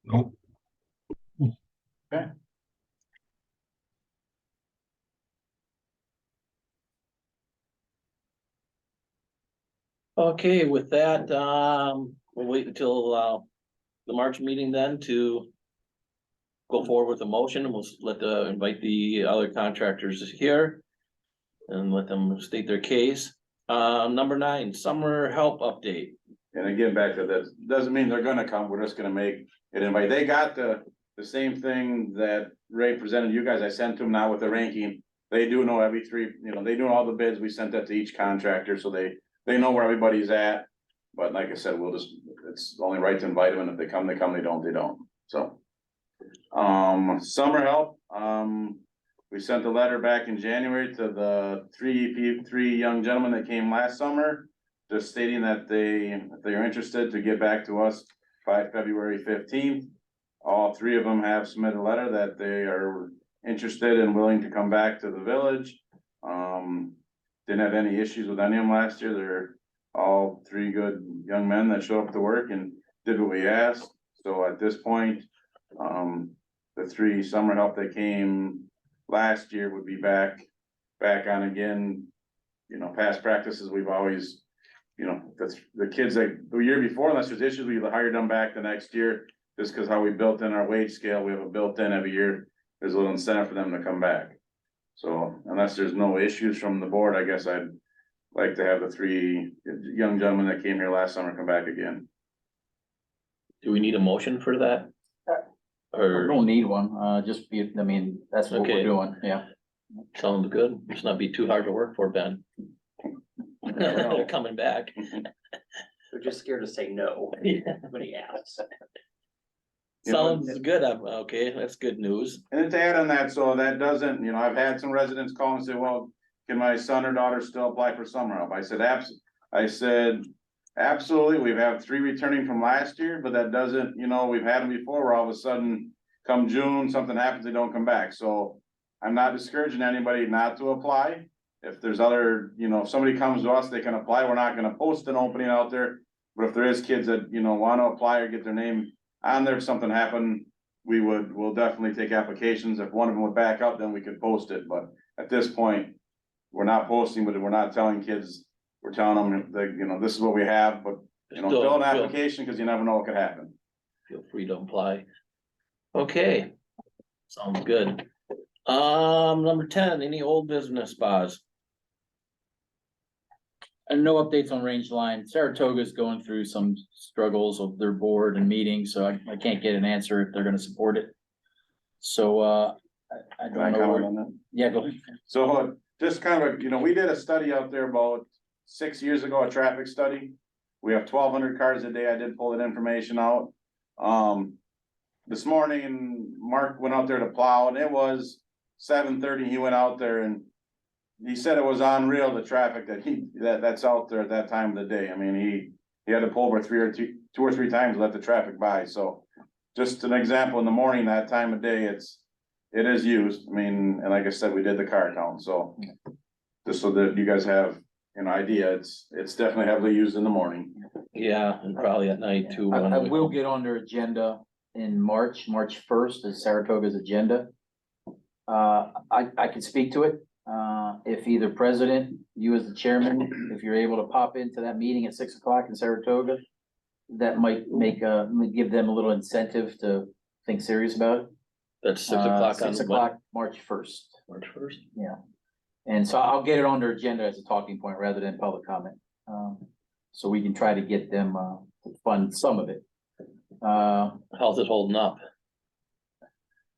Nope. Okay, with that, we'll wait until, the March meeting then to go forward with the motion, and we'll invite the other contractors here and let them state their case. Number 9, summer help update. And again, back to this, doesn't mean they're gonna come, we're just gonna make it invite. They got the same thing that Ray presented you guys, I sent them now with the ranking. They do know every 3, they do all the bids, we sent that to each contractor, so they know where everybody's at. But like I said, it's only right to invite them, and if they come, they come, they don't, so. Summer help, we sent a letter back in January to the 3 young gentlemen that came last summer. Just stating that if they are interested to get back to us by February 15th. All 3 of them have submitted a letter that they are interested and willing to come back to the village. Didn't have any issues with any of them last year. They're all 3 good young men that showed up to work and did what we asked. So at this point, the 3 summer help that came last year would be back on again. Past practices, we've always, the kids that the year before, unless there's issues, we hired them back the next year. Just because how we built in our wage scale, we have a built-in every year. There's a little incentive for them to come back. So unless there's no issues from the board, I guess I'd like to have the 3 young gentlemen that came here last summer come back again. Do we need a motion for that? We Or don't need one, that's what Okay. we're doing, yeah. sounds good? It's not be too hard to work for, Ben. never know. They're coming back. They're just scared to say no Yeah. when he asks. Sounds good. Okay, that's good news. And then to add on that, so that doesn't, I've had some residents call and say, well, can my son or daughter still apply for summer help? I said, absolutely, we've had 3 returning from last year, but that doesn't, we've had them before where all of a sudden, come June, something happens, they don't come back, so. I'm not discouraging anybody not to apply. If there's other, if somebody comes to us, they can apply, we're not gonna post an opening out there. But if there is kids that, wanna apply or get their name on there, if something happened, we'll definitely take applications. If one of them would back up, then we could post it, but at this point, we're not posting, but we're not telling kids, we're telling them that, this is what we have, but, fill an application, cause you never know what could happen. Feel free to apply. Okay, sounds good. Number 10, any old business spas? And no updates on Range Line. Saratoga's going through some struggles of their board and meetings, so I can't get an answer if they're gonna support it. So, I Can don't I know. comment on that? Yeah, go ahead. So just kind of, we did a study out there about 6 years ago, a traffic study. We have 1,200 cars a day. I did pull that information out. This morning, Mark went out there to plow, and it was 7:30. He went out there and he said it was unreal, the traffic that's out there at that time of the day. I mean, he had to pull over 2 or 3 times to let the traffic by. So just an example, in the morning, that time of day, it is used. I mean, and like I said, we did the car count, so just so that you guys have an idea, it's definitely heavily used in the morning. Yeah, and probably at night too. I will get on their agenda in March 1st is Saratoga's agenda. I could speak to it, if either president, you as the chairman, if you're able to pop into that meeting at 6 o'clock in Saratoga, that might give them a little incentive to think serious about it. That's 6 o'clock on 6 o'clock, March 1st. March 1st. Yeah. And so I'll get it on their agenda as a talking point rather than public comment. So we can try to get them, to fund some of it. How's it holding up?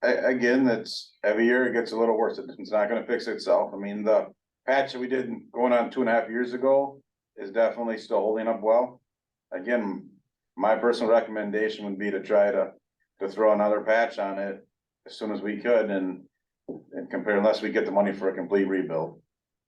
Again, that's every year it gets a little worse. It's not gonna fix itself. I mean, the patch that we did going on 2.5 years ago is definitely still holding up well. Again, my personal recommendation would be to try to throw another patch on it as soon as we could and compare, unless we get the money for a complete rebuild.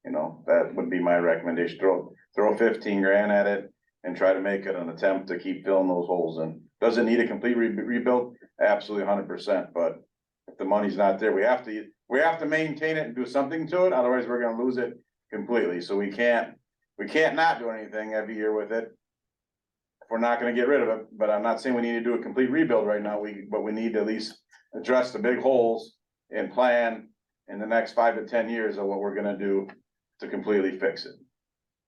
You know, that would be my recommendation. Throw 15 grand at it and try to make it an attempt to keep filling those holes in. Does it need a complete rebuild? Absolutely 100%, but if the money's not there, we have to maintain it and do something to it, otherwise we're gonna lose it completely. So we can't not do anything every year with it. If we're not gonna get rid of it, but I'm not saying we need to do a complete rebuild right now, but we need to at least address the big holes and plan in the next 5 to 10 years of what we're gonna do to completely fix it.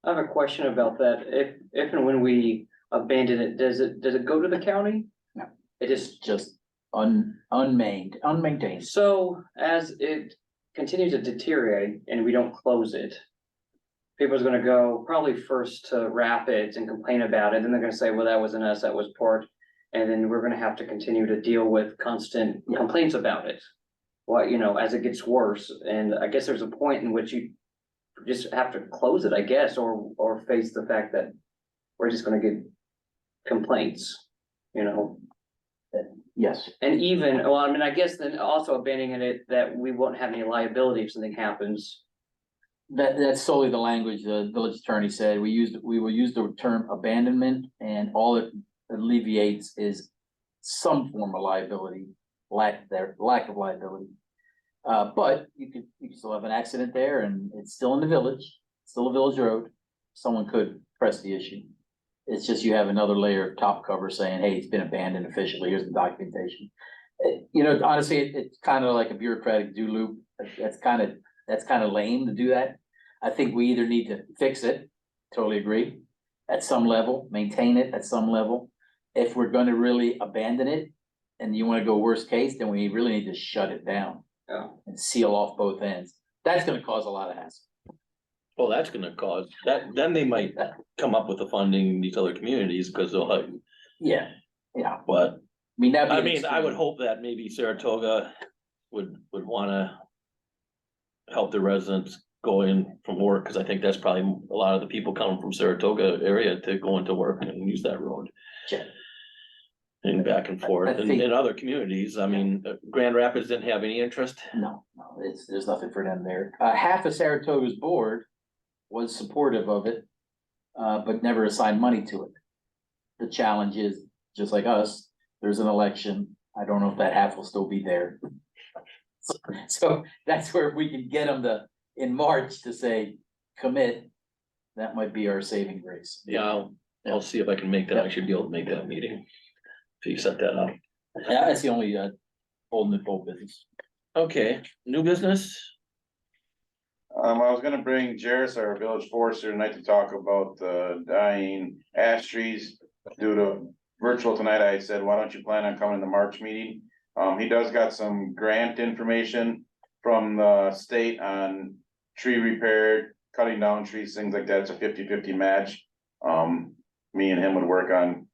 I have a question about that. If and when we abandon it, does it go to the county? No. It is, Just unmaintained. so as it continues to deteriorate and we don't close it, people's gonna go probably first to Rapids and complain about it, then they're gonna say, well, that wasn't us, that was Port. And then we're gonna have to continue to deal with constant complaints about it. Well, you know, as it gets worse, and I guess there's a point in which you just have to close it, I guess, or face the fact that we're just gonna get complaints, you know? Yes, And even, well, I mean, I guess then also abandoning it, that we won't have any liability if something happens. that's solely the language the village attorney said. We will use the term abandonment, and all it alleviates is some form of liability, lack of liability. But you can still have an accident there, and it's still in the village, still a village road. Someone could press the issue. It's just you have another layer of top cover saying, hey, it's been abandoned officially, here's the documentation. You know, honestly, it's kind of like a bureaucratic do loop. That's kind of lame to do that. I think we either need to fix it, totally agree, at some level, maintain it at some level. If we're gonna really abandon it, and you wanna go worst case, then we really need to shut it down. Yeah. And seal off both ends. That's gonna cause a lot of hassle. Well, that's gonna cause that, then they might come up with the funding in these other communities, because they'll have, Yeah, but, I mean, that'd be I an mean, I would extreme. hope that maybe Saratoga would wanna help the residents go in from work, because I think that's probably a lot of the people coming from Saratoga area to go into work and use that road. Sure. And back and forth, I and think- in other communities, I mean, Grand Rapids didn't have any interest. No, there's nothing for them there. Half of Saratoga's board was supportive of it, but never assigned money to it. The challenge is, just like us, there's an election. I don't know if that half will still be there. So that's where if we can get them in March to say, commit, that might be our saving grace. Yeah, I'll see if I can make that, I should be able to make that meeting. If you set that up. Yeah, that's the only, old business. Okay, new business? I was gonna bring Jairus, our village forester, tonight to talk about the dying ash trees. Due to virtual tonight, I said, why don't you plan on coming to the March meeting? He does got some grant information from the state on tree repair, cutting down trees, things like that. It's a 50-50 match. Me and him would work on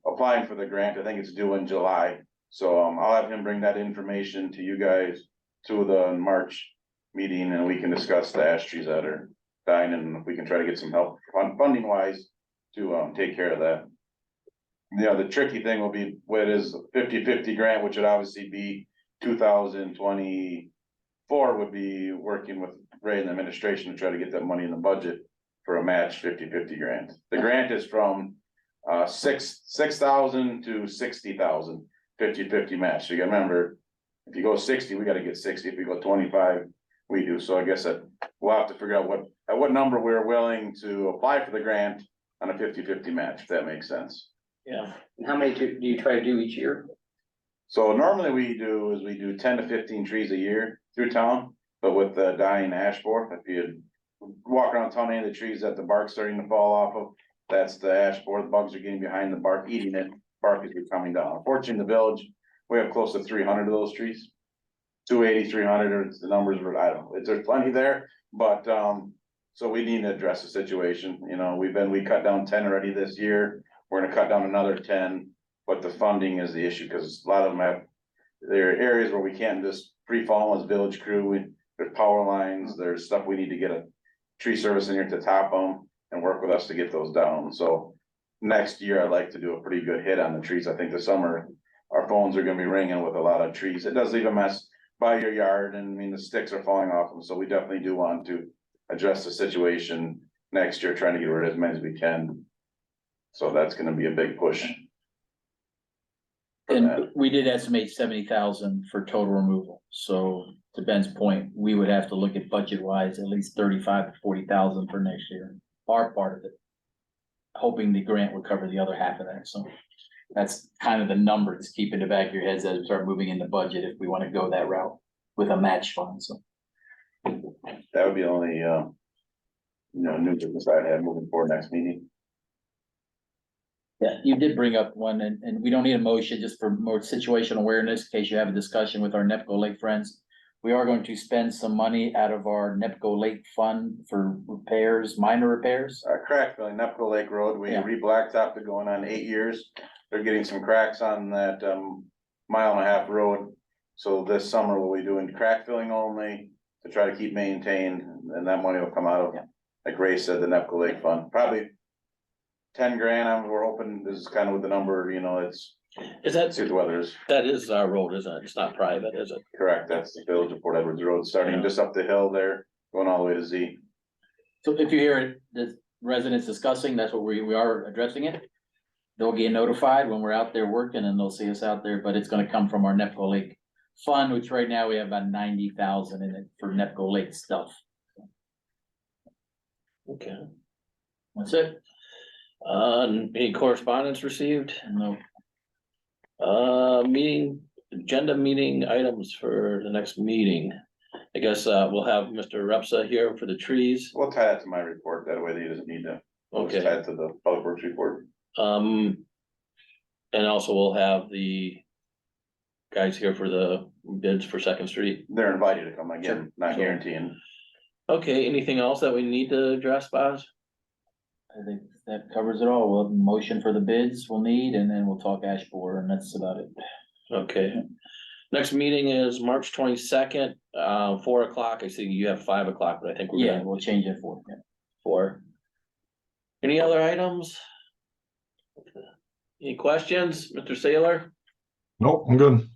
applying for the grant. I think it's due in July. So, I'll have him bring that information to you guys to the March meeting, and we can discuss the ash trees that are dying, and if we can try to get some help funding wise to take care of that. You know, the tricky thing will be what is 50-50 grant, which would obviously be 2024 would be working with Ray and the administration to try to get that money in the budget for a match 50-50 grant. The grant is from 6,000 to 60,000, 50-50 match. So you gotta remember, if you go 60, we gotta get 60. If you go 25, we do. So I guess that we'll have to figure out at what number we're willing to apply for the grant on a 50-50 match, if that makes sense. Yeah. And how many do you try to do each year? So normally we do 10 to 15 trees a year through town, but with the dying ash borer, if you walk around town, any of the trees that the bark's starting to fall off of, that's the ash borer. The bugs are getting behind the bark, eating it, bark is coming down. Unfortunately, in the village, we have close to 300 of those trees. 280, 300, or the numbers were, I don't know, there's plenty there, but, so we need to address the situation, you know, we cut down 10 already this year. We're gonna cut down another 10, but the funding is the issue, cause a lot of them have, there are areas where we can't just pre-fall as village crew, there's power lines, there's stuff we need to get a tree service in here to top them and work with us to get those down, so next year I'd like to do a pretty good hit on the trees. I think this summer, our phones are gonna be ringing with a lot of trees. It does leave a mess by your yard, and I mean, the sticks are falling off them, so we definitely do want to address the situation next year, trying to get rid of as many as we can. So that's gonna be a big push. for that. And we did estimate 70,000 for total removal, so to Ben's point, we would have to look at budget wise, at least 35 to 40,000 for next year, our part of it. Hoping the grant would cover the other half of that, so that's kind of the number to keep in the back of your heads as we start moving in the budget, if we wanna go that route with a match fund, so. That would be the only, new business I'd have moving forward next meeting. Yeah, you did bring up one, and we don't need a motion, just for more situational awareness, in case you have a discussion with our NEPCO Lake friends. We are going to spend some money out of our NEPCO Lake fund for repairs, minor repairs. Crack filling, Nepco Lake Road, we Yeah. re-blacktopped it going on 8 years. They're getting some cracks on that, mile and a half road. So this summer we'll be doing crack filling only to try to keep maintained, and that money will come out of, Yeah. like Ray said, the Nepco Lake Fund, probably 10 grand. We're hoping this is kind of with the number, it's, Is that, see what the weather is. that is our road, isn't it? It's not private, is it? Correct, that's the Village of Port Edwards Road, starting Yeah. just up the hill there, going all the way to Z. So if you hear it, the residents discussing, that's what we are addressing it. They'll get notified when we're out there working, and they'll see us out there, but it's gonna come from our NEPCO Lake fund, which right now we have about 90,000 in it for NEPCO Lake stuff. Okay. That's it. Any correspondence received? No, Agenda meeting items for the next meeting. I guess, we'll have Mr. Repsa here for the trees. We'll tie that to my report, that way he doesn't need to. We'll just Okay. tie it to the Public Works report. And also we'll have the guys here for the bids for Second Street. They're invited to come again, Sure. not Sure. guaranteeing. Okay, anything else that we need to address, Boz? I think that covers it all. We'll have a motion for the bids we'll need, and then we'll talk ash borer, and that's about it. Okay. Next meeting is March 22nd, 4 o'clock. I see you have 5 o'clock, but I think we're Yeah, gonna we'll change it for you. 4. Any other items? Any questions, Mr. Saylor? Nope, I'm good.